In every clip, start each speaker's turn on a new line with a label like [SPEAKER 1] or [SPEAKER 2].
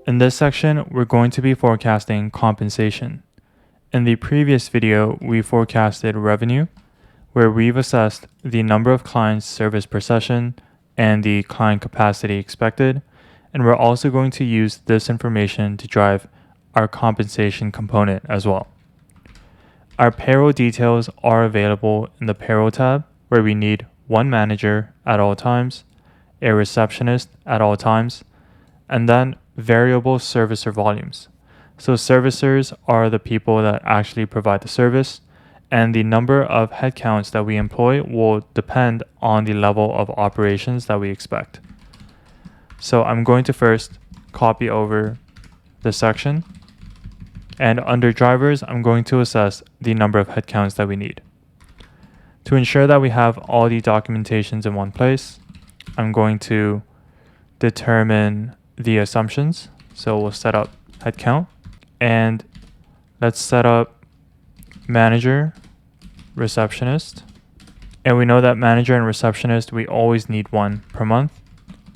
[SPEAKER 1] In this section, we're going to be forecasting compensation. In the previous video, we forecasted revenue, where we've assessed the number of clients serviced per session and the client capacity expected, and we're also going to use this information to drive our compensation component as well. Our payroll details are available in the payroll tab, where we need one manager at all times, a receptionist at all times, and then variable servicer volumes. So servicers are the people that actually provide the service, and the number of headcounts that we employ will depend on the level of operations that we expect. So I'm going to first copy over this section, and under drivers, I'm going to assess the number of headcounts that we need. To ensure that we have all the documentations in one place, I'm going to determine the assumptions. So we'll set up headcount, and let's set up manager, receptionist. And we know that manager and receptionist, we always need one per month.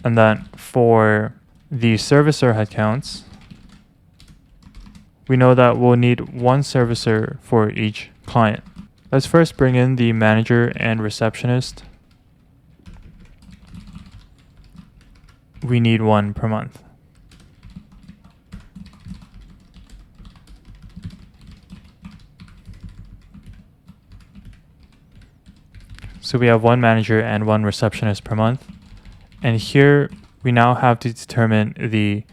[SPEAKER 1] And then for the servicer headcounts, we know that we'll need one servicer for each client. Let's first bring in the manager and receptionist. We need one per month. So we have one manager and one receptionist per month. And here we now have to determine the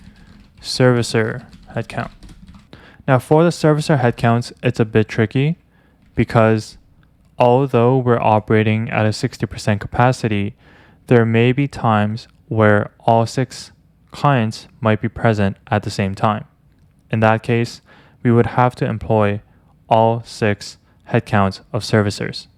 [SPEAKER 1] servicer headcount. Now for the servicer headcounts, it's a bit tricky because although we're operating at a 60% capacity, there may be times where all 6 clients might be present at the same time. In that case, we would have to employ all 6 headcounts of servicers.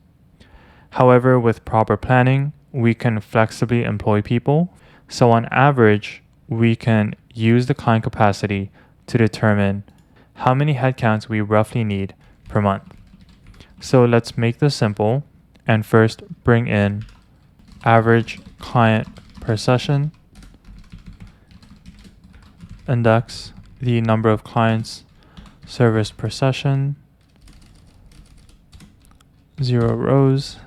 [SPEAKER 1] However, with proper planning, we can flexibly employ people. So on average, we can use the client capacity to determine how many headcounts we roughly need per month. So let's make this simple and first bring in average client per session, index the number of clients serviced per session, 0 rows,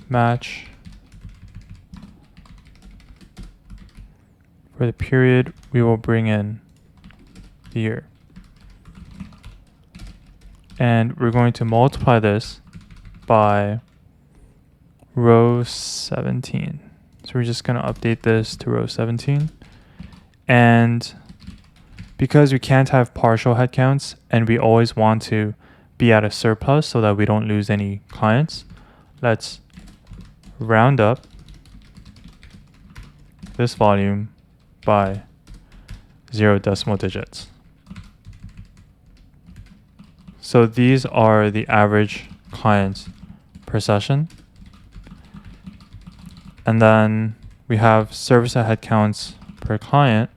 [SPEAKER 1] match. For the period, we will bring in the year. And we're going to multiply this by row 17. So we're just going to update this to row 17. And because we can't have partial headcounts and we always want to be at a surplus so that we don't lose any clients, let's round up this volume by 0 decimal digits. So these are the average clients per session. And then we have servicer headcounts per client.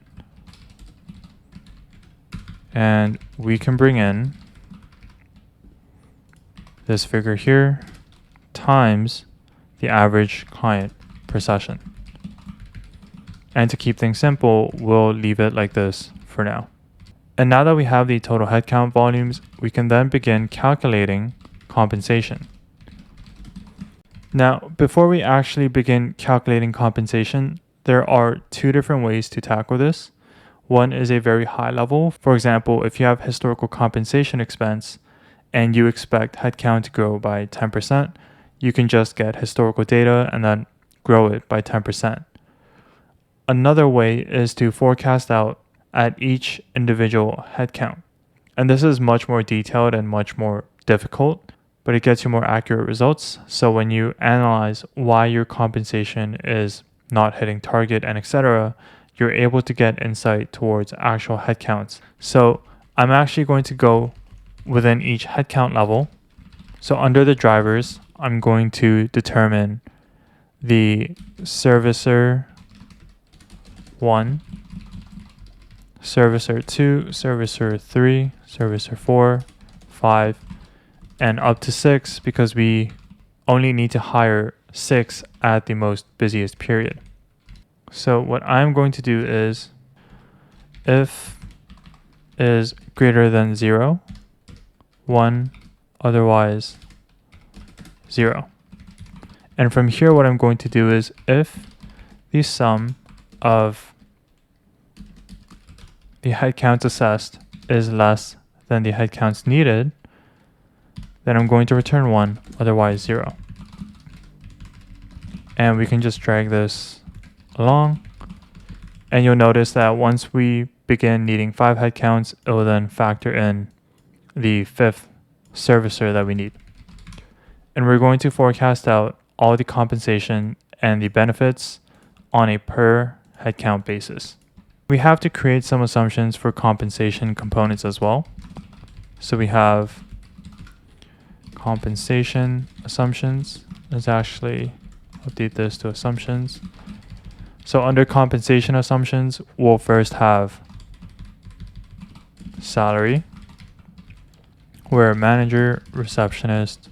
[SPEAKER 1] And we can bring in this figure here times the average client per session. And to keep things simple, we'll leave it like this for now. And now that we have the total headcount volumes, we can then begin calculating compensation. Now, before we actually begin calculating compensation, there are 2 different ways to tackle this. One is a very high level. For example, if you have historical compensation expense and you expect headcount to grow by 10%, you can just get historical data and then grow it by 10%. Another way is to forecast out at each individual headcount. And this is much more detailed and much more difficult, but it gets you more accurate results. So when you analyze why your compensation is not hitting target and etc., you're able to get insight towards actual headcounts. So I'm actually going to go within each headcount level. So under the drivers, I'm going to determine the servicer 1, servicer 2, servicer 3, servicer 4, 5, and up to 6 because we only need to hire 6 at the most busiest period. So what I'm going to do is if is greater than 0, 1, otherwise 0. And from here, what I'm going to do is if the sum of the headcounts assessed is less than the headcounts needed, then I'm going to return 1, otherwise 0. And we can just drag this along. And you'll notice that once we begin needing 5 headcounts, it will then factor in the 5th servicer that we need. And we're going to forecast out all the compensation and the benefits on a per headcount basis. We have to create some assumptions for compensation components as well. So we have compensation assumptions. Let's actually update this to assumptions. So under compensation assumptions, we'll first have salary, where manager, receptionist,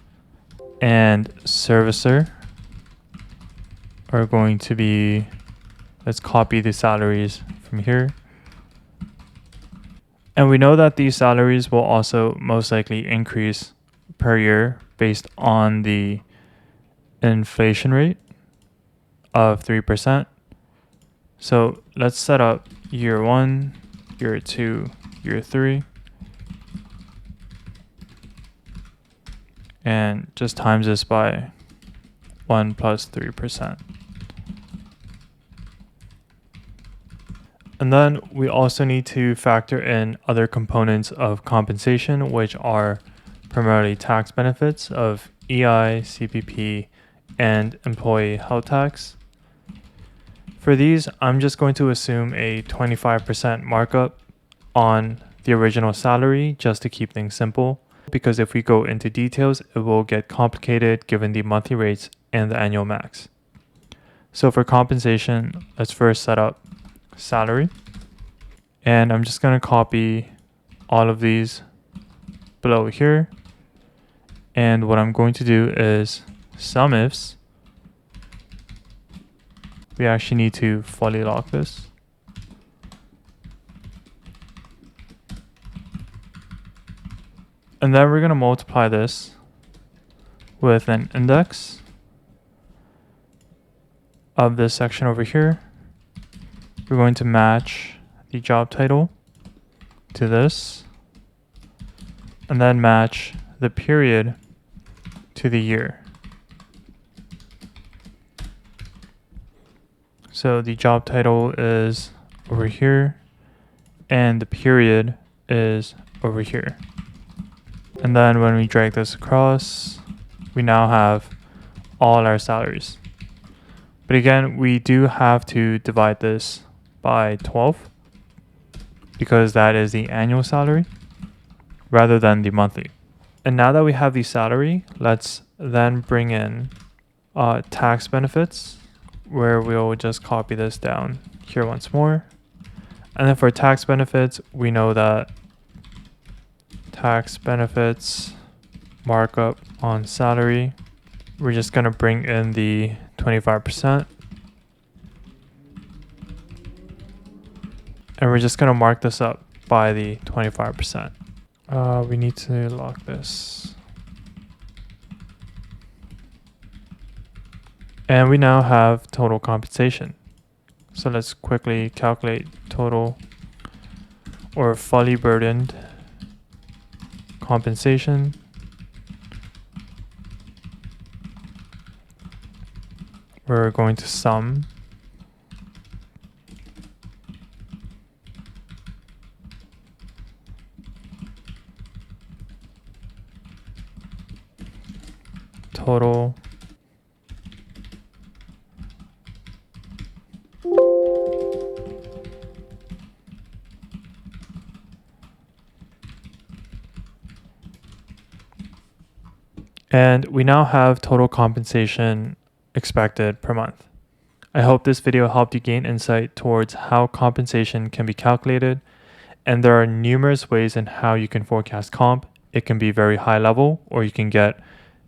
[SPEAKER 1] and servicer are going to be, let's copy the salaries from here. And we know that these salaries will also most likely increase per year based on the inflation rate of 3%. So let's set up year 1, year 2, year 3. And just times this by 1 plus 3%. And then we also need to factor in other components of compensation, which are primarily tax benefits of EI, CPP, and employee health tax. For these, I'm just going to assume a 25% markup on the original salary just to keep things simple, because if we go into details, it will get complicated given the monthly rates and the annual max. So for compensation, let's first set up salary. And I'm just going to copy all of these below here. And what I'm going to do is sum ifs. We actually need to fully lock this. And then we're going to multiply this with an index of this section over here. We're going to match the job title to this, and then match the period to the year. So the job title is over here, and the period is over here. And then when we drag this across, we now have all our salaries. But again, we do have to divide this by 12 because that is the annual salary rather than the monthly. And now that we have the salary, let's then bring in tax benefits, where we'll just copy this down here once more. And then for tax benefits, we know that tax benefits markup on salary, we're just going to bring in the 25%. And we're just going to mark this up by the 25%. We need to lock this. And we now have total compensation. So let's quickly calculate total or fully burdened compensation. We're going to sum total and we now have total compensation expected per month. I hope this video helped you gain insight towards how compensation can be calculated, and there are numerous ways in how you can forecast comp. It can be very high level, or you can get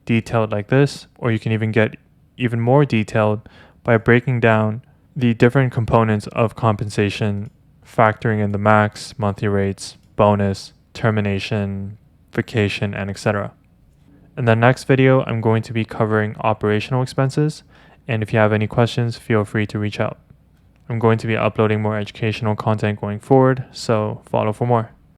[SPEAKER 1] detailed like this, or you can even get even more detailed by breaking down the different components of compensation, factoring in the max, monthly rates, bonus, termination, vacation, and etc. In the next video, I'm going to be covering operational expenses, and if you have any questions, feel free to reach out. I'm going to be uploading more educational content going forward, so follow for more.